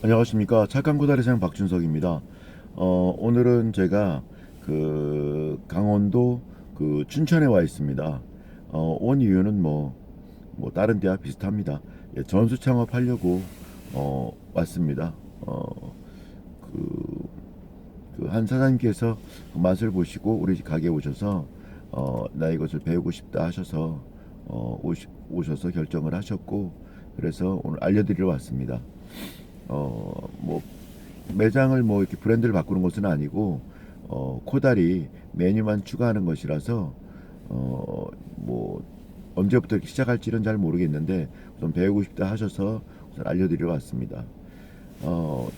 안녕하십니까. 착한 고다리사장 박준석입니다. 오늘은 제가 강원도 춘천에 와 있습니다. 온 이유는 다른 데와 비슷합니다. 예, 전수 창업하려고 왔습니다. 그, 한 사장님께서 그 맛을 보시고 우리 집 가게에 오셔서 나 이것을 배우고 싶다 하셔서 오셔서 결정을 하셨고, 그래서 오늘 알려드리러 왔습니다. 뭐 매장을 이렇게 브랜드를 바꾸는 것은 아니고 코다리 메뉴만 추가하는 것이라서 뭐 언제부터 이렇게 시작할지는 잘 모르겠는데 우선 배우고 싶다 하셔서 우선 알려드리러 왔습니다.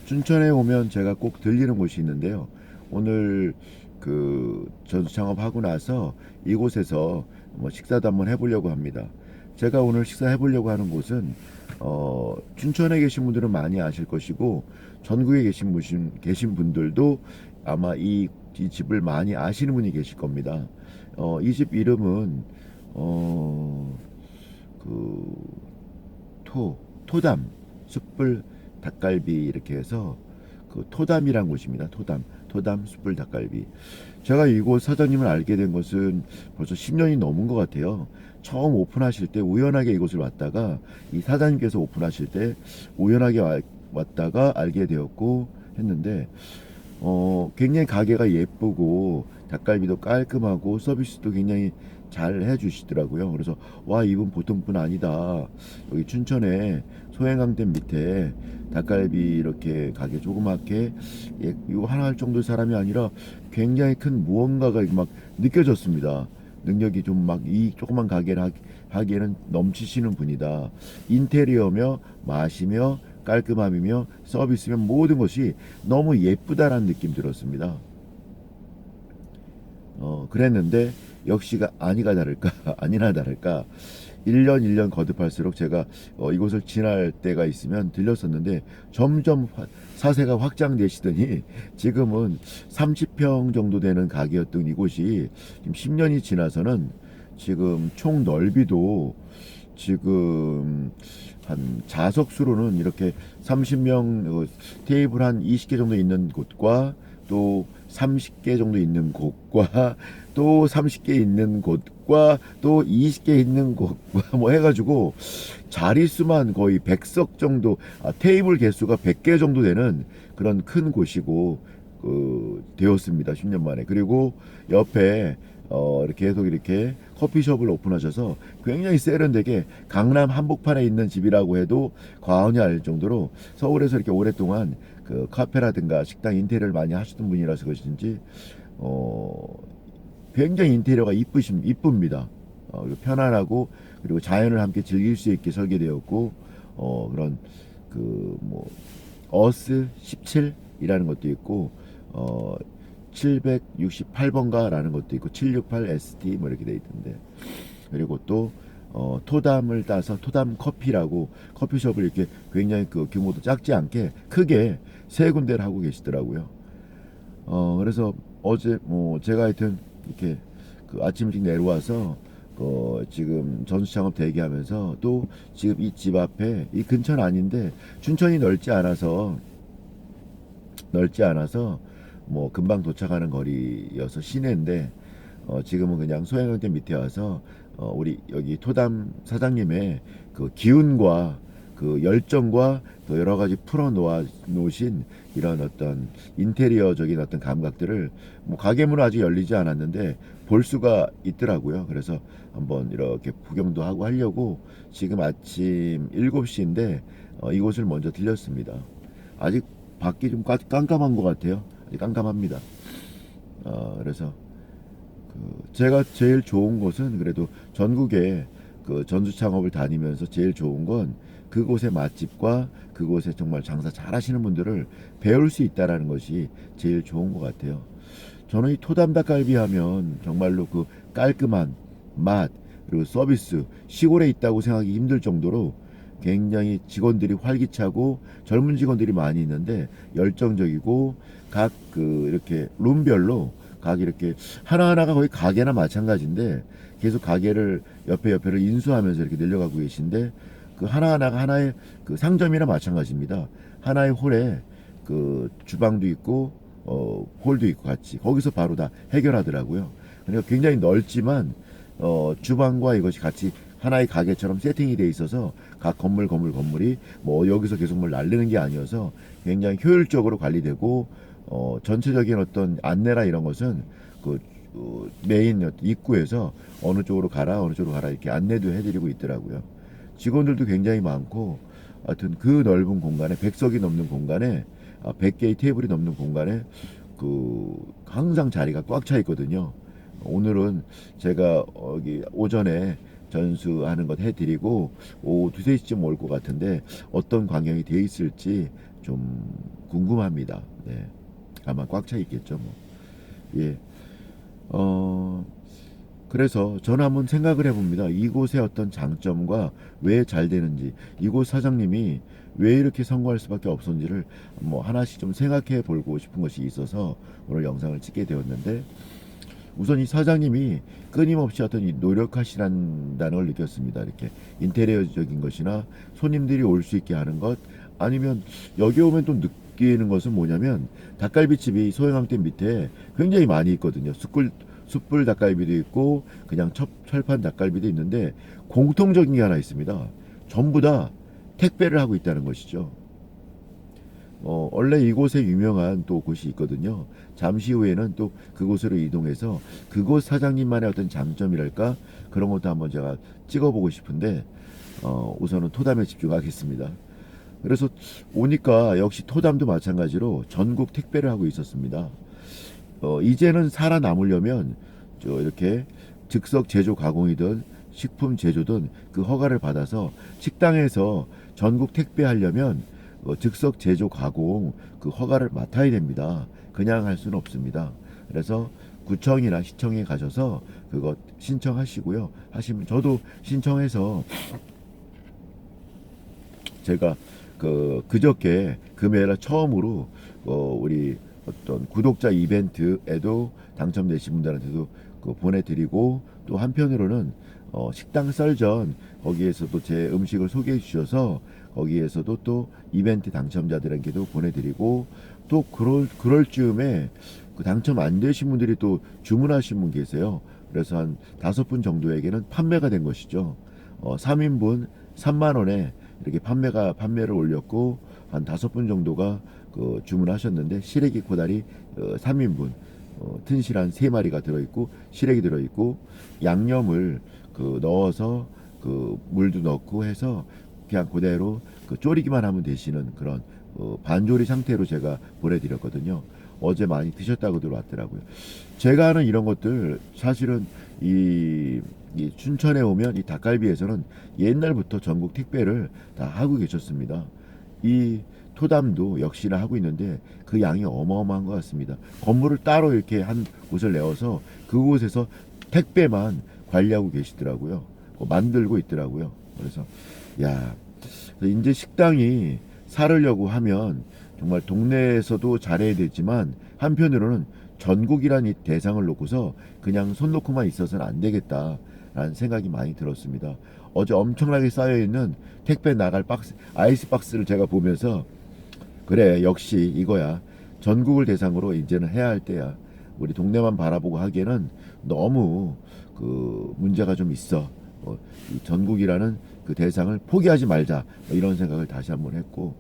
춘천에 오면 제가 꼭 들리는 곳이 있는데요. 오늘 전수 창업하고 나서 이곳에서 식사도 한번 해보려고 합니다. 제가 오늘 식사해 보려고 하는 곳은 춘천에 계신 분들은 많이 아실 것이고 전국에 계신 분들도 아마 이 집을 많이 아시는 분이 계실 겁니다. 이 집 이름은 어, 그 토담 숯불 닭갈비 이렇게 해서 토담이란 곳입니다. 토담 숯불 닭갈비. 제가 이곳 사장님을 알게 된 것은 벌써 10년이 넘은 것 같아요. 처음 오픈하실 때 우연하게 이곳을 왔다가 이 사장님께서 오픈하실 때 우연하게 왔다가 알게 되었고 했는데 굉장히 가게가 예쁘고 닭갈비도 깔끔하고 서비스도 굉장히 잘 해주시더라고요. 그래서 와, 이분 보통 분 아니다. 여기 춘천에 소행강댐 밑에 닭갈비 이렇게 가게 조그맣게 이거 하나 할 정도의 사람이 아니라 굉장히 큰 무언가가 막 느껴졌습니다. 능력이 좀 막 이 조그만 가게를 하기에는 넘치시는 분이다. 인테리어며 맛이며 깔끔함이며 서비스며 모든 것이 너무 예쁘다라는 느낌 들었습니다. 그랬는데 역시가 아니가 다를까 아니나 다를까 1년 거듭할수록 제가 이곳을 지날 때가 있으면 들렸었는데 점점 사세가 확장되시더니 지금은 30평 정도 되는 가게였던 이곳이 지금 10년이 지나서는 지금 총 넓이도 지금 한 좌석수로는 이렇게 30명 테이블 한 20개 정도 있는 곳과 또 30개 정도 있는 곳과 또 30개 있는 곳과 또 20개 있는 곳과 해가지고 자릿수만 거의 100석 정도, 테이블 개수가 100개 정도 되는 그런 큰 곳이고 되었습니다. 10년 만에. 그리고 옆에 이렇게 계속 이렇게 커피숍을 오픈하셔서 굉장히 세련되게 강남 한복판에 있는 집이라고 해도 과언이 아닐 정도로 서울에서 이렇게 오랫동안 카페라든가 식당 인테리어를 많이 하시던 분이라서 그것인지 굉장히 인테리어가 이쁩니다. 그리고 편안하고 그리고 자연을 함께 즐길 수 있게 설계되었고 그런 어스 17이라는 것도 있고 768번가라는 것도 있고 768ST 이렇게 돼 있던데, 그리고 또 토담을 따서 토담 커피라고 커피숍을 이렇게 굉장히 규모도 작지 않게 크게 세 군데를 하고 계시더라고요. 그래서 어제 제가 하여튼 이렇게 아침 일찍 내려와서 지금 전수 창업 대기하면서 또 지금 이 집 앞에 이 근처는 아닌데 춘천이 넓지 않아서 금방 도착하는 거리여서 시내인데 지금은 그냥 소양강댐 밑에 와서 우리 여기 토담 사장님의 기운과 열정과 또 여러 가지 놓으신 이런 어떤 인테리어적인 어떤 감각들을 가게문은 아직 열리지 않았는데 볼 수가 있더라고요. 그래서 한번 이렇게 구경도 하고 하려고 지금 아침 7시인데 이곳을 먼저 들렸습니다. 아직 밖이 좀 깜깜한 것 같아요. 아직 깜깜합니다. 그래서 제가 제일 좋은 곳은 그래도 전국에 전수 창업을 다니면서 제일 좋은 건 그곳의 맛집과 그곳에 정말 장사 잘 하시는 분들을 배울 수 있다라는 것이 제일 좋은 것 같아요. 저는 이 토담 닭갈비 하면 정말로 깔끔한 맛 그리고 서비스, 시골에 있다고 생각하기 힘들 정도로 굉장히 직원들이 활기차고 젊은 직원들이 많이 있는데 열정적이고 각 이렇게 룸별로 각 이렇게 하나하나가 거의 가게나 마찬가지인데 계속 가게를 옆에를 인수하면서 이렇게 늘려가고 계신데 하나하나가 하나의 상점이나 마찬가지입니다. 하나의 홀에 그 주방도 있고 홀도 있고 같이 거기서 바로 다 해결하더라고요. 그러니까 굉장히 넓지만 주방과 이것이 같이 하나의 가게처럼 세팅이 돼 있어서 각 건물이 뭐 여기서 계속 뭘 날리는 게 아니어서 굉장히 효율적으로 관리되고 전체적인 어떤 안내나 이런 것은 그 메인 입구에서 어느 쪽으로 가라 이렇게 안내도 해드리고 있더라고요. 직원들도 굉장히 많고 하여튼 그 넓은 공간에 100석이 넘는 공간에 100개의 테이블이 넘는 공간에 그 항상 자리가 꽉 차 있거든요. 오늘은 제가 여기 오전에 전수하는 것 해드리고 오후 2, 3시쯤 올 것 같은데 어떤 광경이 돼 있을지 좀 궁금합니다. 네. 아마 꽉 차 있겠죠, 뭐. 예. 그래서 저는 한번 생각을 해봅니다. 이곳의 어떤 장점과 왜 잘 되는지, 이곳 사장님이 왜 이렇게 성공할 수밖에 없었는지를 뭐 하나씩 좀 생각해 보고 싶은 것이 있어서 오늘 영상을 찍게 되었는데, 우선 이 사장님이 끊임없이 어떤 이 노력하시란다는 걸 느꼈습니다. 이렇게 인테리어적인 것이나 손님들이 올 수 있게 하는 것, 아니면 여기 오면 또 느끼는 것은 뭐냐면 닭갈비집이 소형항댐 밑에 굉장히 많이 있거든요. 숯불 닭갈비도 있고 그냥 철판 닭갈비도 있는데 공통적인 게 하나 있습니다. 전부 다 택배를 하고 있다는 것이죠. 원래 이곳에 유명한 또 곳이 있거든요. 잠시 후에는 또 그곳으로 이동해서 그곳 사장님만의 어떤 장점이랄까 그런 것도 한번 제가 찍어보고 싶은데 우선은 토담에 집중하겠습니다. 그래서 오니까 역시 토담도 마찬가지로 전국 택배를 하고 있었습니다. 이제는 살아남으려면 이렇게 즉석 제조 가공이든 식품 제조든 그 허가를 받아서 식당에서 전국 택배하려면 즉석 제조 가공 그 허가를 맡아야 됩니다. 그냥 할 수는 없습니다. 그래서 구청이나 시청에 가셔서 그것 신청하시고요. 하시면 저도 신청해서 제가 그저께 금요일에 처음으로 우리 어떤 구독자 이벤트에도 당첨되신 분들한테도 보내드리고 또 한편으로는 식당 썰전 거기에서도 제 음식을 소개해 주셔서 거기에서도 또 이벤트 당첨자들에게도 보내드리고 또 그럴 즈음에 그 당첨 안 되신 분들이 또 주문하신 분 계세요. 그래서 한 5분 정도에게는 판매가 된 것이죠. 3인분 3만 원에 이렇게 판매를 올렸고 한 5분 정도가 주문하셨는데 시래기 코다리 3인분 튼실 한 3마리가 들어있고 시래기 들어있고 양념을 넣어서 물도 넣고 해서 그냥 그대로 졸이기만 하면 되시는 그런 반조리 상태로 제가 보내드렸거든요. 어제 많이 드셨다고 들어왔더라고요. 제가 하는 이런 것들 사실은 이 춘천에 오면 이 닭갈비에서는 옛날부터 전국 택배를 다 하고 계셨습니다. 이 토담도 역시나 하고 있는데 그 양이 어마어마한 것 같습니다. 건물을 따로 이렇게 한 곳을 내어서 그곳에서 택배만 관리하고 계시더라고요. 만들고 있더라고요. 그래서 야, 이제 식당이 살으려고 하면 정말 동네에서도 잘해야 되지만 한편으로는 전국이란 이 대상을 놓고서 그냥 손 놓고만 있어서는 안 되겠다라는 생각이 많이 들었습니다. 어제 엄청나게 쌓여있는 택배 나갈 아이스 박스를 제가 보면서 그래 역시 이거야. 전국을 대상으로 이제는 해야 할 때야. 우리 동네만 바라보고 하기에는 너무 문제가 좀 있어. 이 전국이라는 그 대상을 포기하지 말자. 이런 생각을 다시 한번 했고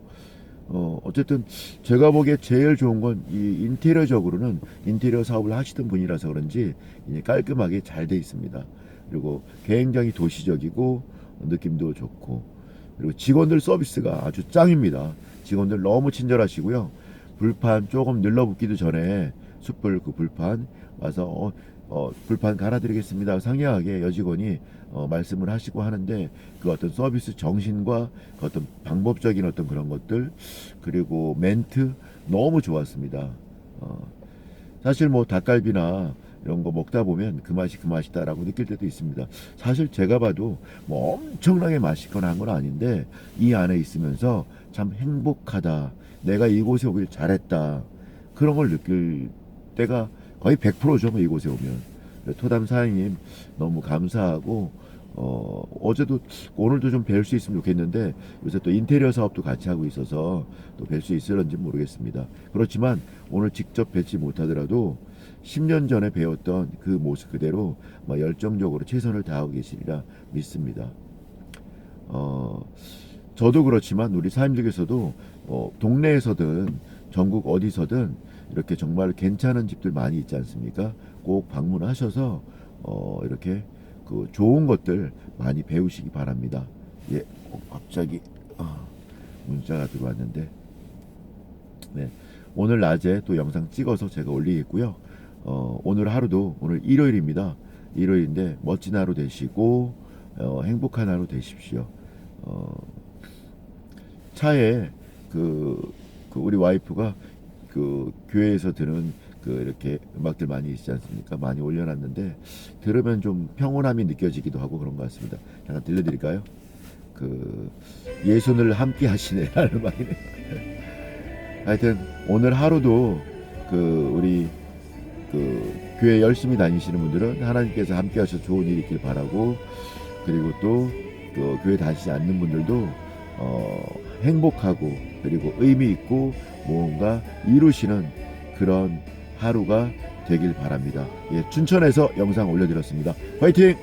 어쨌든 제가 보기에 제일 좋은 건 이 인테리어적으로는 인테리어 사업을 하시던 분이라서 그런지 깔끔하게 잘 돼 있습니다. 그리고 굉장히 도시적이고 느낌도 좋고 그리고 직원들 서비스가 아주 짱입니다. 직원들 너무 친절하시고요. 불판 조금 늘러붙기도 전에 숯불 불판 와서 불판 갈아드리겠습니다. 상냥하게 여직원이 말씀을 하시고 하는데 그 어떤 서비스 정신과 그 어떤 방법적인 어떤 그런 것들 그리고 멘트 너무 좋았습니다. 사실 뭐 닭갈비나 이런 거 먹다 보면 그 맛이다라고 느낄 때도 있습니다. 사실 제가 봐도 뭐 엄청나게 맛있거나 한 건 아닌데 이 안에 있으면서 참 행복하다. 내가 이곳에 오길 잘했다. 그런 걸 느낄 때가 거의 100%죠. 뭐 이곳에 오면. 토담 사장님 너무 감사하고 어제도 오늘도 좀 뵐 수 있으면 좋겠는데 요새 또 인테리어 사업도 같이 하고 있어서 또 뵐 수 있을런지 모르겠습니다. 그렇지만 오늘 직접 뵙지 못하더라도 10년 전에 배웠던 그 모습 그대로 열정적으로 최선을 다하고 계시리라 믿습니다. 어, 저도 그렇지만 우리 사임직에서도 동네에서든 전국 어디서든 이렇게 정말 괜찮은 집들 많이 있지 않습니까? 꼭 방문하셔서 이렇게 그 좋은 것들 많이 배우시기 바랍니다. 예, 갑자기 문자가 들어왔는데, 네, 오늘 낮에 또 영상 찍어서 제가 올리겠고요. 오늘 하루도 오늘 일요일입니다. 일요일인데 멋진 하루 되시고 행복한 하루 되십시오. 어, 차에 그 우리 와이프가 그 교회에서 들은 그 이렇게 음악들 많이 있지 않습니까? 많이 올려놨는데 들으면 좀 평온함이 느껴지기도 하고 그런 것 같습니다. 잠깐 들려드릴까요? 그 예수를 함께 하시네라는 음악이네. 하여튼 오늘 하루도 그 우리 그 교회 열심히 다니시는 분들은 하나님께서 함께 하셔서 좋은 일이 있길 바라고, 그리고 또 그 교회 다니지 않는 분들도 행복하고 그리고 의미 있고 무언가 이루시는 그런 하루가 되길 바랍니다. 예, 춘천에서 영상 올려드렸습니다. 화이팅!